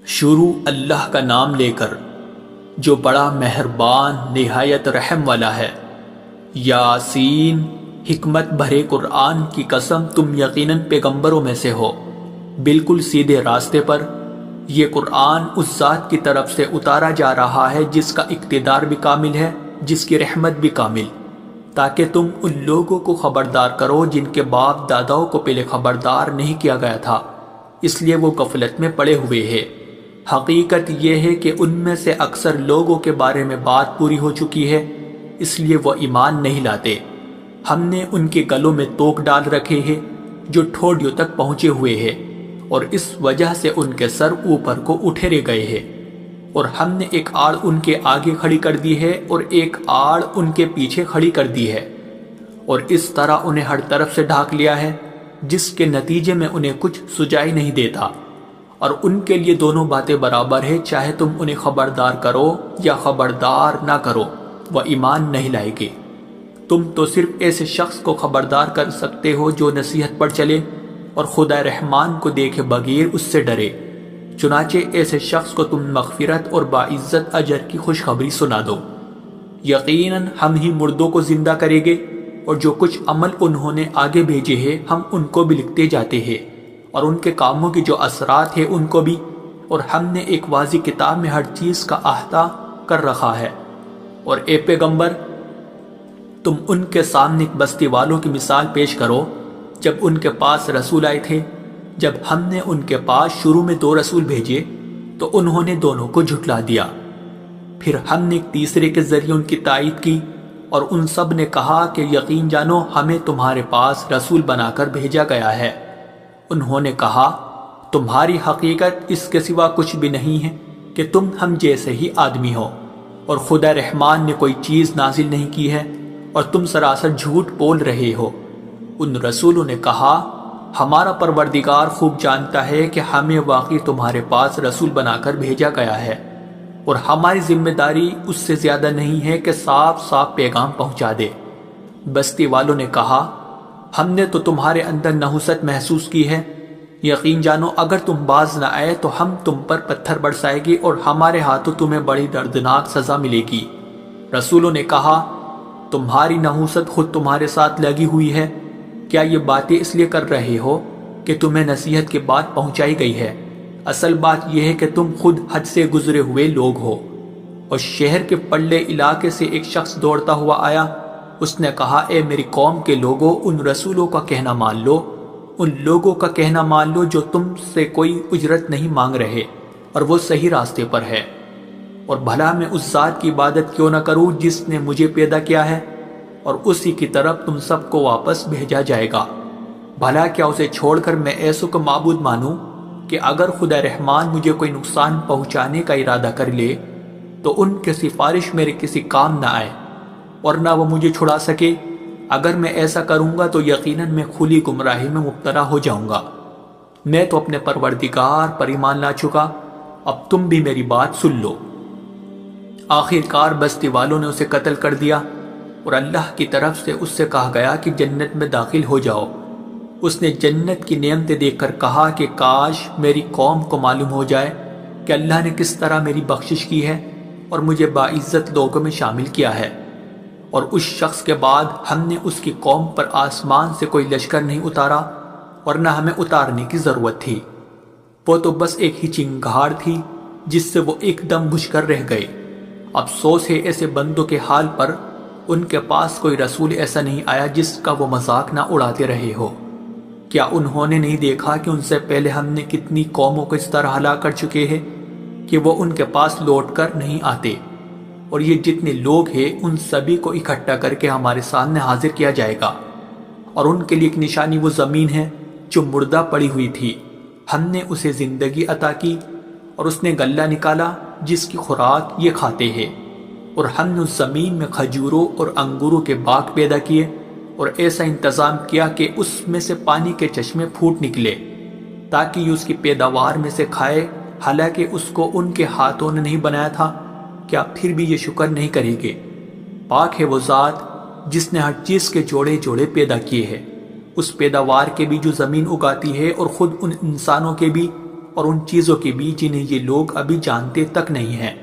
شروع اللہ کا نام لے کر جو بڑا مہربان نہایت رحم والا ہے۔ یاسین، حکمت بھرے قرآن کی قسم، تم یقیناً پیغمبروں میں سے ہو، بالکل سیدھے راستے پر۔ یہ قرآن اس ذات کی طرف سے اتارا جا رہا ہے جس کا اقتدار بھی کامل ہے، جس کی رحمت بھی کامل، تاکہ تم ان لوگوں کو خبردار کرو جن کے باپ داداؤں کو پہلے خبردار نہیں کیا گیا تھا، اس لیے وہ غفلت میں پڑے ہوئے ہیں۔ حقیقت یہ ہے کہ ان میں سے اکثر لوگوں کے بارے میں بات پوری ہو چکی ہے، اس لیے وہ ایمان نہیں لاتے۔ ہم نے ان کے گلوں میں توق ڈال رکھے ہیں جو ٹھوڑیوں تک پہنچے ہوئے ہیں، اور اس وجہ سے ان کے سر اوپر کو اٹھے گئے ہیں، اور ہم نے ایک آڑ ان کے آگے کھڑی کر دی ہے اور ایک آڑ ان کے پیچھے کھڑی کر دی ہے، اور اس طرح انہیں ہر طرف سے ڈھانک لیا ہے، جس کے نتیجے میں انہیں کچھ سجائی نہیں دیتا۔ اور ان کے لیے دونوں باتیں برابر ہے، چاہے تم انہیں خبردار کرو یا خبردار نہ کرو، وہ ایمان نہیں لائے گے۔ تم تو صرف ایسے شخص کو خبردار کر سکتے ہو جو نصیحت پر چلے اور خدا رحمان کو دیکھے بغیر اس سے ڈرے۔ چنانچہ ایسے شخص کو تم مغفرت اور باعزت اجر کی خوشخبری سنا دو۔ یقیناً ہم ہی مردوں کو زندہ کریں گے، اور جو کچھ عمل انہوں نے آگے بھیجے ہیں ہم ان کو بھی لکھتے جاتے ہیں، اور ان کے کاموں کی جو اثرات ہیں ان کو بھی، اور ہم نے ایک واضح کتاب میں ہر چیز کا احاطہ کر رکھا ہے۔ اور اے پیغمبر، تم ان کے سامنے ایک بستی والوں کی مثال پیش کرو جب ان کے پاس رسول آئے تھے۔ جب ہم نے ان کے پاس شروع میں 2 رسول بھیجے تو انہوں نے دونوں کو جھٹلا دیا، پھر ہم نے ایک تیسرے کے ذریعے ان کی تائید کی، اور ان سب نے کہا کہ یقین جانو ہمیں تمہارے پاس رسول بنا کر بھیجا گیا ہے۔ انہوں نے کہا تمہاری حقیقت اس کے سوا کچھ بھی نہیں ہے کہ تم ہم جیسے ہی آدمی ہو، اور خدا رحمان نے کوئی چیز نازل نہیں کی ہے، اور تم سراسر جھوٹ بول رہے ہو۔ ان رسولوں نے کہا ہمارا پروردگار خوب جانتا ہے کہ ہمیں واقعی تمہارے پاس رسول بنا کر بھیجا گیا ہے، اور ہماری ذمہ داری اس سے زیادہ نہیں ہے کہ صاف صاف پیغام پہنچا دے۔ بستی والوں نے کہا ہم نے تو تمہارے اندر نحوست محسوس کی ہے، یقین جانو اگر تم باز نہ آئے تو ہم تم پر پتھر برسائے گی اور ہمارے ہاتھوں تمہیں بڑی دردناک سزا ملے گی۔ رسولوں نے کہا تمہاری نحوست خود تمہارے ساتھ لگی ہوئی ہے، کیا یہ باتیں اس لیے کر رہے ہو کہ تمہیں نصیحت کی بات پہنچائی گئی ہے؟ اصل بات یہ ہے کہ تم خود حد سے گزرے ہوئے لوگ ہو۔ اور شہر کے پلے علاقے سے ایک شخص دوڑتا ہوا آیا، اس نے کہا اے میری قوم کے لوگوں، ان رسولوں کا کہنا مان لو، ان لوگوں کا کہنا مان لو جو تم سے کوئی اجرت نہیں مانگ رہے اور وہ صحیح راستے پر ہے، اور بھلا میں اس ذات کی عبادت کیوں نہ کروں جس نے مجھے پیدا کیا ہے، اور اسی کی طرف تم سب کو واپس بھیجا جائے گا۔ بھلا کیا اسے چھوڑ کر میں ایسوں کو معبود مانوں کہ اگر خدا رحمان مجھے کوئی نقصان پہنچانے کا ارادہ کر لے تو ان کی سفارش میرے کسی کام نہ آئے، اور نہ وہ مجھے چھڑا سکے۔ اگر میں ایسا کروں گا تو یقیناً میں کھلی گمراہی میں مبتلا ہو جاؤں گا۔ میں تو اپنے پروردگار پر ایمان لا چکا، اب تم بھی میری بات سن لو۔ آخر کار بستی والوں نے اسے قتل کر دیا، اور اللہ کی طرف سے اس سے کہا گیا کہ جنت میں داخل ہو جاؤ۔ اس نے جنت کی نعمتیں دیکھ کر کہا کہ کاش میری قوم کو معلوم ہو جائے کہ اللہ نے کس طرح میری بخشش کی ہے اور مجھے باعزت لوگوں میں شامل کیا ہے۔ اور اس شخص کے بعد ہم نے اس کی قوم پر آسمان سے کوئی لشکر نہیں اتارا، اور نہ ہمیں اتارنے کی ضرورت تھی، وہ تو بس ایک ہی چنگھاڑ تھی جس سے وہ ایک دم بجھ کر رہ گئے۔ افسوس ہے ایسے بندوں کے حال پر، ان کے پاس کوئی رسول ایسا نہیں آیا جس کا وہ مذاق نہ اڑاتے رہے ہو۔ کیا انہوں نے نہیں دیکھا کہ ان سے پہلے ہم نے کتنی قوموں کو اس طرح ہلاک کر چکے ہیں کہ وہ ان کے پاس لوٹ کر نہیں آتے؟ اور یہ جتنے لوگ ہیں ان سبھی کو اکٹھا کر کے ہمارے سامنے حاضر کیا جائے گا، اور ان کے لیے ایک نشانی وہ زمین ہے جو مردہ پڑی ہوئی تھی، ہم نے اسے زندگی عطا کی، اور اس نے غلہ نکالا جس کی خوراک یہ کھاتے ہیں، اور ہم نے اس زمین میں کھجوروں اور انگوروں کے باغ پیدا کیے، اور ایسا انتظام کیا کہ اس میں سے پانی کے چشمے پھوٹ نکلے تاکہ یہ اس کی پیداوار میں سے کھائے، حالانکہ اس کو ان کے ہاتھوں نے نہیں بنایا تھا۔ کیا پھر بھی یہ شکر نہیں کریں گے؟ پاک ہے وہ ذات جس نے ہر چیز کے جوڑے جوڑے پیدا کیے ہیں، اس پیداوار کے بھی جو زمین اگاتی ہے اور خود ان انسانوں کے بھی اور ان چیزوں کے بھی جنہیں یہ لوگ ابھی جانتے تک نہیں ہیں۔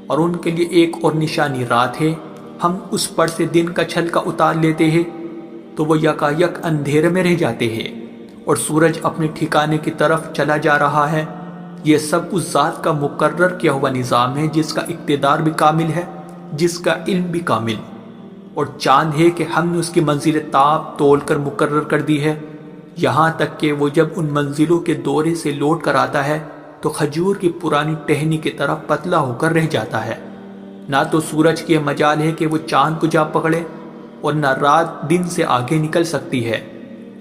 اور ان کے لیے ایک اور نشانی رات ہے، ہم اس پر سے دن کا چھلکا اتار لیتے ہیں تو وہ یکایک اندھیرے میں رہ جاتے ہیں اور سورج اپنے ٹھکانے کی طرف چلا جا رہا ہے۔ یہ سب اس ذات کا مقرر کیا ہوا نظام ہے جس کا اقتدار بھی کامل ہے، جس کا علم بھی کامل، اور چاند ہے کہ ہم نے اس کی منزل تاب تول کر مقرر کر دی ہے، یہاں تک کہ وہ جب ان منزلوں کے دورے سے لوٹ کر آتا ہے تو کھجور کی پرانی ٹہنی کی طرح پتلا ہو کر رہ جاتا ہے۔ نہ تو سورج کی مجال ہے کہ وہ چاند کو جا پکڑے اور نہ رات دن سے آگے نکل سکتی ہے،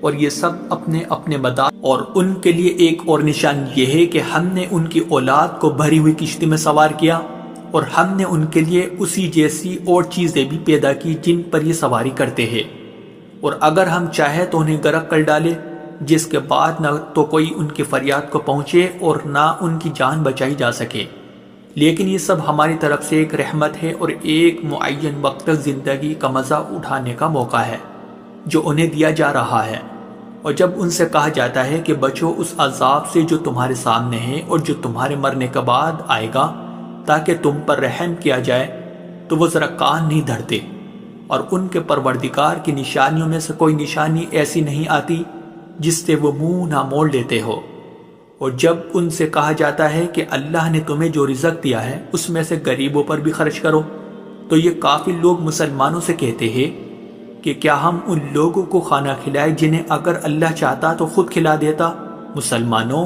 اور یہ سب اپنے اپنے مدار۔ اور ان کے لیے ایک اور نشان یہ ہے کہ ہم نے ان کی اولاد کو بھری ہوئی کشتی میں سوار کیا، اور ہم نے ان کے لیے اسی جیسی اور چیزیں بھی پیدا کی جن پر یہ سواری کرتے ہیں، اور اگر ہم چاہیں تو انہیں غرق کر ڈالے، جس کے بعد نہ تو کوئی ان کی فریاد کو پہنچے اور نہ ان کی جان بچائی جا سکے۔ لیکن یہ سب ہماری طرف سے ایک رحمت ہے اور ایک معین وقت تک زندگی کا مزہ اٹھانے کا موقع ہے جو انہیں دیا جا رہا ہے۔ اور جب ان سے کہا جاتا ہے کہ بچو اس عذاب سے جو تمہارے سامنے ہے اور جو تمہارے مرنے کے بعد آئے گا تاکہ تم پر رحم کیا جائے، تو وہ ذرا کان نہیں دھرتے، اور ان کے پروردگار کی نشانیوں میں سے کوئی نشانی ایسی نہیں آتی جس سے وہ منہ نہ موڑ لیتے ہو۔ اور جب ان سے کہا جاتا ہے کہ اللہ نے تمہیں جو رزق دیا ہے اس میں سے غریبوں پر بھی خرچ کرو، تو یہ کافر لوگ مسلمانوں سے کہتے ہیں کہ کیا ہم ان لوگوں کو کھانا کھلائے جنہیں اگر اللہ چاہتا تو خود کھلا دیتا؟ مسلمانوں،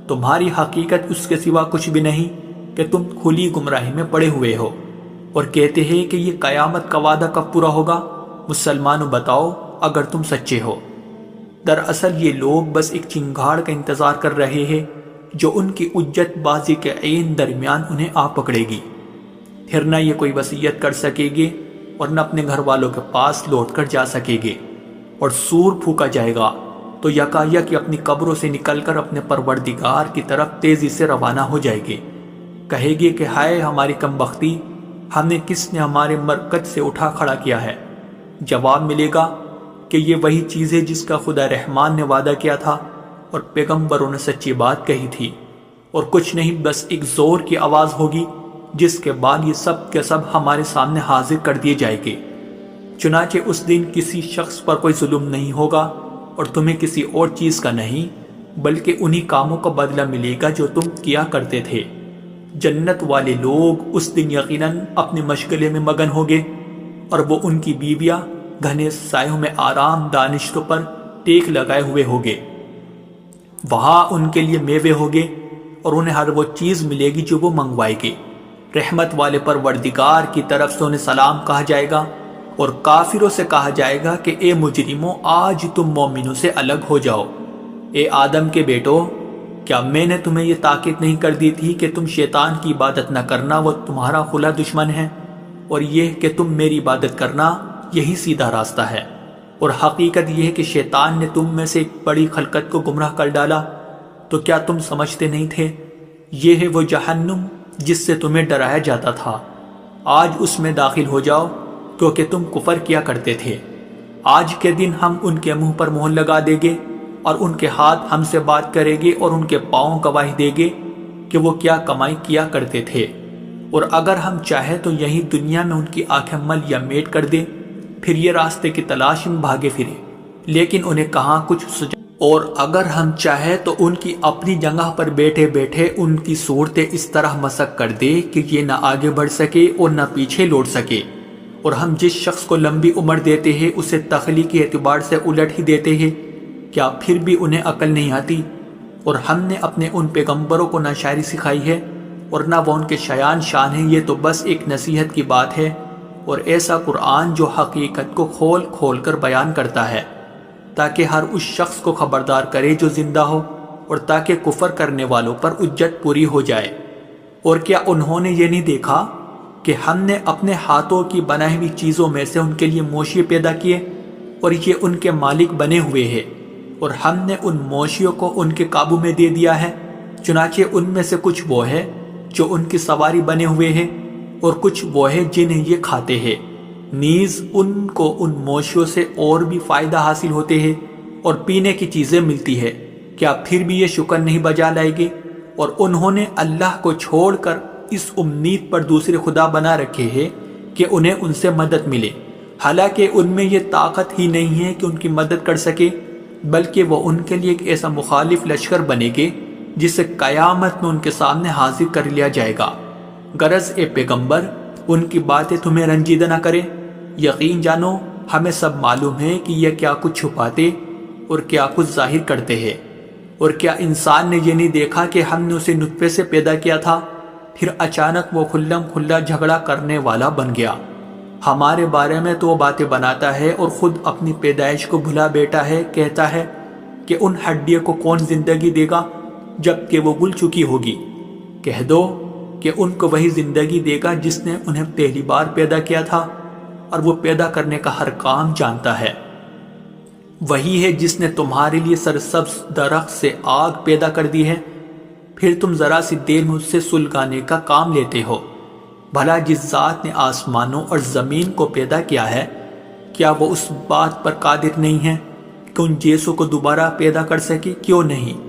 تمہاری حقیقت اس کے سوا کچھ بھی نہیں کہ تم کھلی گمراہی میں پڑے ہوئے ہو، اور کہتے ہیں کہ یہ قیامت کا وعدہ کب پورا ہوگا؟ مسلمانوں بتاؤ اگر تم سچے ہو۔ دراصل یہ لوگ بس ایک چنگاڑ کا انتظار کر رہے ہیں جو ان کی اجت بازی کے عین درمیان انہیں آ پکڑے گی، پھر نہ یہ کوئی وصیت کر سکے گے اور نہ اپنے گھر والوں کے پاس لوٹ کر جا سکے گے، اور سور پھونکا جائے گا تو یکایک اپنی قبروں سے نکل کر اپنے پروردگار کی طرف تیزی سے روانہ ہو جائے گے۔ کہے گے کہ ہائے ہماری کم بختی، ہمیں کس نے ہمارے مرکز سے اٹھا کھڑا کیا ہے؟ جواب ملے گا کہ یہ وہی چیز ہے جس کا خدا رحمان نے وعدہ کیا تھا اور پیغمبروں نے سچی بات کہی تھی، اور کچھ نہیں، بس ایک زور کی آواز ہوگی جس کے بعد یہ سب کے سب ہمارے سامنے حاضر کر دیے جائیں گے۔ چنانچہ اس دن کسی شخص پر کوئی ظلم نہیں ہوگا اور تمہیں کسی اور چیز کا نہیں، بلکہ انہی کاموں کا بدلہ ملے گا جو تم کیا کرتے تھے۔ جنت والے لوگ اس دن یقیناً اپنے مشغلے میں مگن ہوگے، اور وہ ان کی بیویاں گھنے سایوں میں آرام دانشتوں پر ٹیک لگائے ہوئے ہوگے۔ وہاں ان کے لیے میوے ہوگے اور انہیں ہر وہ چیز ملے گی جو وہ منگوائے گے۔ رحمت والے پروردگار کی طرف سے انہیں سلام کہا جائے گا، اور کافروں سے کہا جائے گا کہ اے مجرموں، آج تم مومنوں سے الگ ہو جاؤ۔ اے آدم کے بیٹو، کیا میں نے تمہیں یہ تاکید نہیں کر دی تھی کہ تم شیطان کی عبادت نہ کرنا، وہ تمہارا کھلا دشمن ہے، اور یہ کہ تم میری عبادت کرنا، یہی سیدھا راستہ ہے۔ اور حقیقت یہ ہے کہ شیطان نے تم میں سے ایک بڑی خلقت کو گمراہ کر ڈالا، تو کیا تم سمجھتے نہیں تھے؟ یہ ہے وہ جہنم جس سے تمہیں ڈرایا جاتا تھا، آج اس میں داخل ہو جاؤ کیونکہ تم کفر کیا کرتے تھے۔ آج کے دن ہم ان کے منہ پر مہر لگا دیں گے، اور ان کے ہاتھ ہم سے بات کریں گے، اور ان کے پاؤں گواہی دیں گے کہ وہ کیا کمائی کیا کرتے تھے۔ اور اگر ہم چاہیں تو یہی دنیا میں ان کی آنکھیں مل یا میٹ کر دیں، پھر یہ راستے کی تلاش میں بھاگے پھرے، لیکن انہیں کہاں کچھ سجا۔ اور اگر ہم چاہیں تو ان کی اپنی جگہ پر بیٹھے بیٹھے ان کی صورتیں اس طرح مسخ کر دے کہ یہ نہ آگے بڑھ سکے اور نہ پیچھے لوٹ سکے۔ اور ہم جس شخص کو لمبی عمر دیتے ہیں اسے تخلیقی اعتبار سے الٹ ہی دیتے ہیں، کیا پھر بھی انہیں عقل نہیں آتی؟ اور ہم نے اپنے ان پیغمبروں کو نہ شاعری سکھائی ہے اور نہ وہ ان کے شایان شان ہیں، یہ تو بس ایک نصیحت کی بات ہے، اور ایسا قرآن جو حقیقت کو کھول کھول کر بیان کرتا ہے تاکہ ہر اس شخص کو خبردار کرے جو زندہ ہو، اور تاکہ کفر کرنے والوں پر حجت پوری ہو جائے۔ اور کیا انہوں نے یہ نہیں دیکھا کہ ہم نے اپنے ہاتھوں کی بنائی ہوئی چیزوں میں سے ان کے لیے موشی پیدا کیے، اور یہ ان کے مالک بنے ہوئے ہیں، اور ہم نے ان موشیوں کو ان کے قابو میں دے دیا ہے، چنانچہ ان میں سے کچھ وہ ہے جو ان کی سواری بنے ہوئے ہیں، اور کچھ وہ ہے جنہیں یہ کھاتے ہیں، نیز ان کو ان موشیوں سے اور بھی فائدہ حاصل ہوتے ہیں اور پینے کی چیزیں ملتی ہے، کیا پھر بھی یہ شکر نہیں بجا لائے گے؟ اور انہوں نے اللہ کو چھوڑ کر اس امید پر دوسرے خدا بنا رکھے ہیں کہ انہیں ان سے مدد ملے، حالانکہ ان میں یہ طاقت ہی نہیں ہے کہ ان کی مدد کر سکے، بلکہ وہ ان کے لیے ایک ایسا مخالف لشکر بنے گے جسے قیامت میں ان کے سامنے حاضر کر لیا جائے گا۔ غرض اے پیغمبر، ان کی باتیں تمہیں رنجیدہ نہ کریں، یقین جانو ہمیں سب معلوم ہے کہ یہ کیا کچھ چھپاتے اور کیا کچھ ظاہر کرتے ہیں۔ اور کیا انسان نے یہ نہیں دیکھا کہ ہم نے اسے نطفے سے پیدا کیا تھا، پھر اچانک وہ کھلم کھلا جھگڑا کرنے والا بن گیا۔ ہمارے بارے میں تو وہ باتیں بناتا ہے اور خود اپنی پیدائش کو بھلا بیٹھا ہے، کہتا ہے کہ ان ہڈیوں کو کون زندگی دے گا جب کہ وہ گل چکی ہوگی۔ کہہ دو کہ ان کو وہی زندگی دے گا جس نے انہیں پہلی بار پیدا کیا تھا، اور وہ پیدا کرنے کا ہر کام جانتا ہے۔ وہی ہے جس نے تمہارے لیے سرسبز درخت سے آگ پیدا کر دی ہے، پھر تم ذرا سی دیر میں اس سے سلگانے کا کام لیتے ہو۔ بھلا جس ذات نے آسمانوں اور زمین کو پیدا کیا ہے، کیا وہ اس بات پر قادر نہیں ہے کہ ان جیسوں کو دوبارہ پیدا کر سکے؟ کیوں نہیں،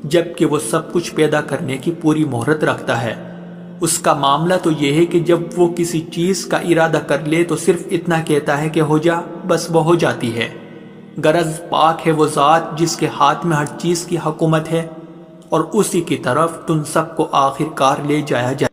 جبکہ وہ سب کچھ پیدا کرنے کی پوری مہرت رکھتا ہے۔ اس کا معاملہ تو یہ ہے کہ جب وہ کسی چیز کا ارادہ کر لے تو صرف اتنا کہتا ہے کہ ہو جا، بس وہ ہو جاتی ہے۔ غرض پاک ہے وہ ذات جس کے ہاتھ میں ہر چیز کی حکومت ہے، اور اسی کی طرف تم سب کو آخر کار لے جایا جائے۔